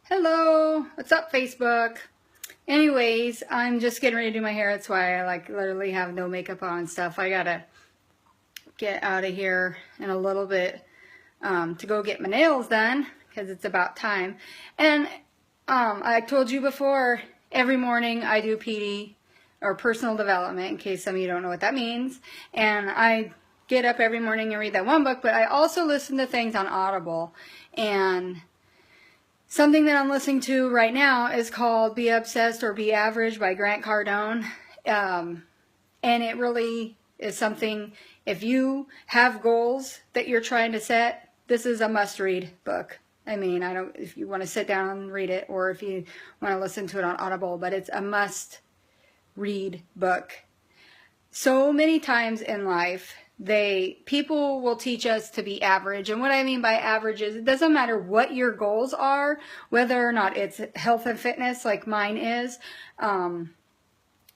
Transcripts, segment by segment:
Hello, what's up, Facebook? Anyways, I'm just getting ready to do my hair. That's why I literally have no makeup on and stuff. I gotta get out of here in a little bit to go get my nails done because it's about time. And I told you before, every morning I do PD or personal development, in case some of you don't know what that means. And I get up every morning and read that one book, but I also listen to things on Audible. And something that I'm listening to right now is called Be Obsessed or Be Average by Grant Cardone. And it really is something, if you have goals that you're trying to set, this is a must-read book. I mean, if you want to sit down and read it, or if you want to listen to it on Audible, but it's a must-read book. So many times in life, people will teach us to be average. And what I mean by average is it doesn't matter what your goals are, whether or not it's health and fitness like mine is,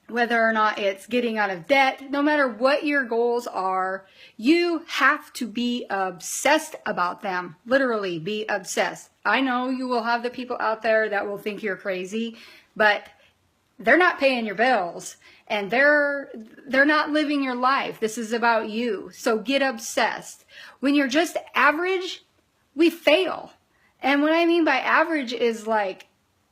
whether or not it's getting out of debt, no matter what your goals are, you have to be obsessed about them. Literally be obsessed. I know you will have the people out there that will think you're crazy, but they're not paying your bills and they're not living your life. This is about you. So get obsessed. When you're just average, we fail. And what I mean by average is like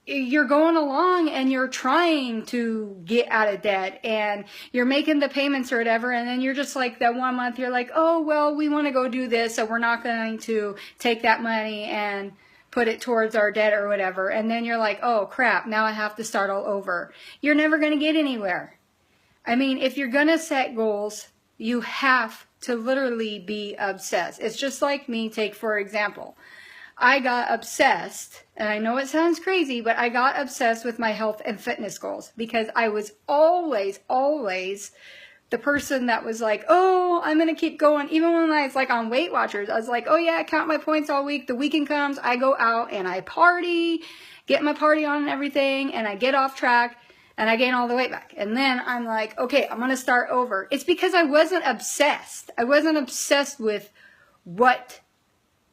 you're going along and you're trying to get out of debt and you're making the payments or whatever, and then you're just like that one month you're like, oh well, we want to go do this, so we're not going to take that money and put it towards our debt or whatever. And then you're like, oh crap, now I have to start all over. You're never going to get anywhere. I mean, if you're going to set goals, you have to literally be obsessed. It's just like me. Take, for example, I got obsessed, and I know it sounds crazy, but I got obsessed with my health and fitness goals because I was always the person that was like, oh, I'm going to keep going. Even when I was like on Weight Watchers, I was like, oh yeah, I count my points all week. The weekend comes, I go out and I party, get my party on and everything, and I get off track and I gain all the weight back. And then I'm like, okay, I'm going to start over. It's because I wasn't obsessed. I wasn't obsessed with what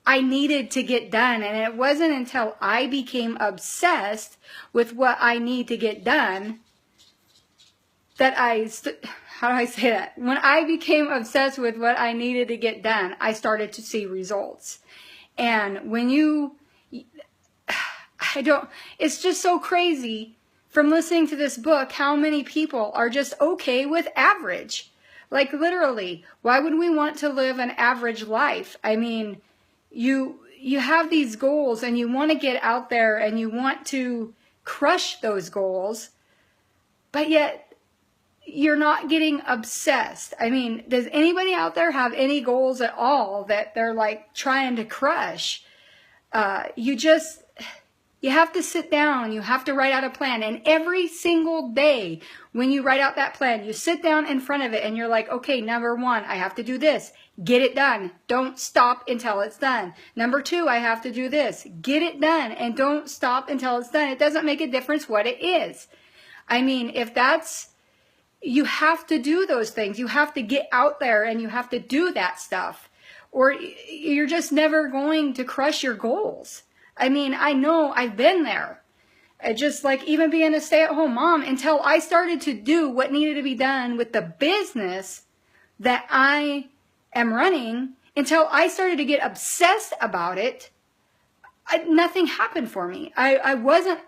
I needed to get done. And it wasn't until I became obsessed with what I need to get done that how do I say that? When I became obsessed with what I needed to get done, I started to see results. And when it's just so crazy from listening to this book, how many people are just okay with average. Like literally, why would we want to live an average life? I mean, you have these goals and you want to get out there and you want to crush those goals, but yet you're not getting obsessed. I mean, does anybody out there have any goals at all that they're like trying to crush? You have to sit down, you have to write out a plan, and every single day when you write out that plan, you sit down in front of it and you're like, okay, number one, I have to do this. Get it done. Don't stop until it's done. Number two, I have to do this. Get it done and don't stop until it's done. It doesn't make a difference what it is. I mean, you have to do those things. You have to get out there and you have to do that stuff, or you're just never going to crush your goals. I mean, I know I've been there. Just like even being a stay-at-home mom, until I started to do what needed to be done with the business that I am running, until I started to get obsessed about it, nothing happened for me. I wasn't,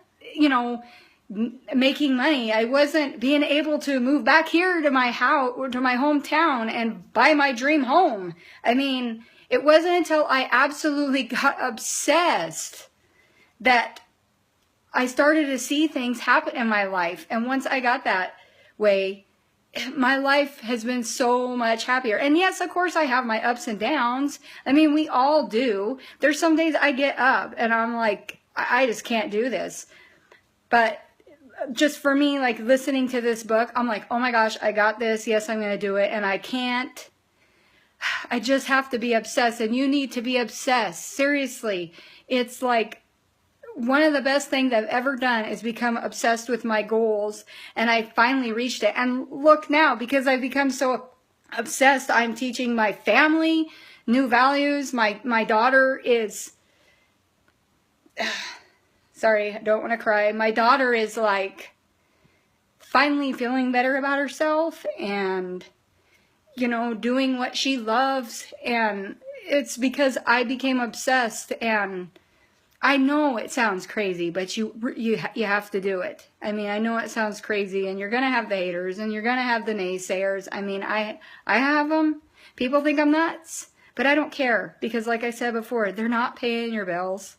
making money. I wasn't being able to move back here to my house or to my hometown and buy my dream home. I mean, it wasn't until I absolutely got obsessed that I started to see things happen in my life. And once I got that way, my life has been so much happier. And yes, of course, I have my ups and downs. I mean, we all do. There's some days I get up and I'm like, I just can't do this. But just for me, like listening to this book, I'm like, oh my gosh, I got this. Yes, I'm going to do it. And I just have to be obsessed, and you need to be obsessed. Seriously. It's like one of the best things I've ever done is become obsessed with my goals, and I finally reached it. And look now, because I've become so obsessed, I'm teaching my family new values. My daughter is Sorry, I don't want to cry. My daughter is like finally feeling better about herself and, you know, doing what she loves. And it's because I became obsessed. And I know it sounds crazy, but you have to do it. I mean, I know it sounds crazy, and you're going to have the haters, and you're going to have the naysayers. I mean, I have them. People think I'm nuts, but I don't care, because like I said before, they're not paying your bills.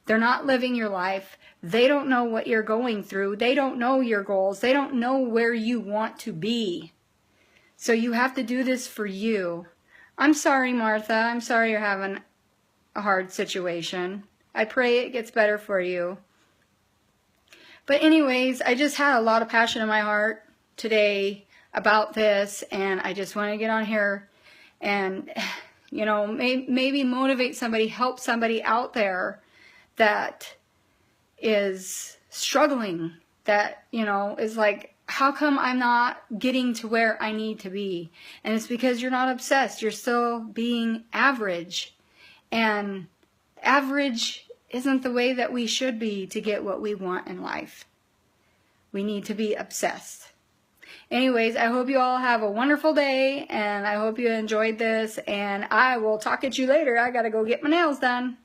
They're not living your life. They don't know what you're going through. They don't know your goals. They don't know where you want to be. So you have to do this for you. I'm sorry, Martha. I'm sorry you're having a hard situation. I pray it gets better for you. But anyways, I just had a lot of passion in my heart today about this, and I just want to get on here and, you know, maybe motivate somebody, help somebody out there that is struggling, that, you know, is like, how come I'm not getting to where I need to be? And it's because you're not obsessed. You're still being average. And average isn't the way that we should be to get what we want in life. We need to be obsessed. Anyways, I hope you all have a wonderful day, and I hope you enjoyed this, and I will talk at you later. I gotta go get my nails done.